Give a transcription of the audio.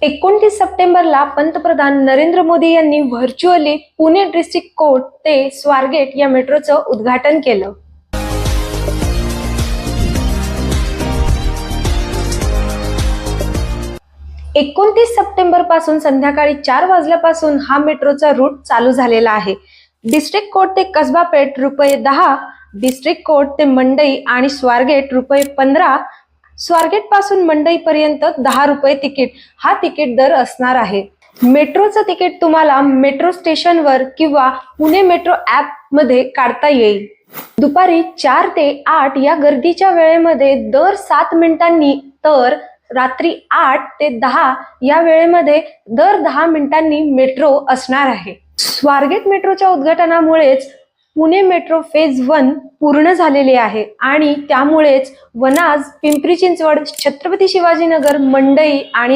29 सप्टेंबरला पंतप्रधान नरेंद्र मोदी यांनी व्हर्च्युअली पुणे डिस्ट्रिक्ट कोर्ट ते स्वारगेट या मेट्रोचं उद्घाटन केलं. एकोणतीस सप्टेंबर पासून संध्याकाळी 4 वाजल्यापासून हा मेट्रोचा रूट चालू झालेला आहे. डिस्ट्रिक्ट कोर्ट ते कसबा पेठ ₹10, डिस्ट्रिक्ट कोर्ट ते मंडई आणि स्वारगेट ₹15, स्वारगेट पासून मंडई पर्यंत ₹10 तिकीट हा तिकीट दर असणार आहे. मेट्रोचं तिकीट तुम्हाला मेट्रो स्टेशनवर किंवा पुणे मेट्रो ॲप मध्ये काढता येईल. दुपारी 4 ते 8 या गर्दीच्या वेळेमध्ये दर 7 मिनिटांनी तर रात्री 8 ते 10 या वेळेमध्ये दर 10 मिनिटांनी मेट्रो असणार आहे. स्वारगेट मेट्रोच्या उद्घाटनामुळेच पुणे मेट्रो फेज 1 पूर्ण झालेले आहे आणि त्यामुळेच वनाज, पिंपरी चिंचवड, छत्रपती शिवाजीनगर, मंडई आणि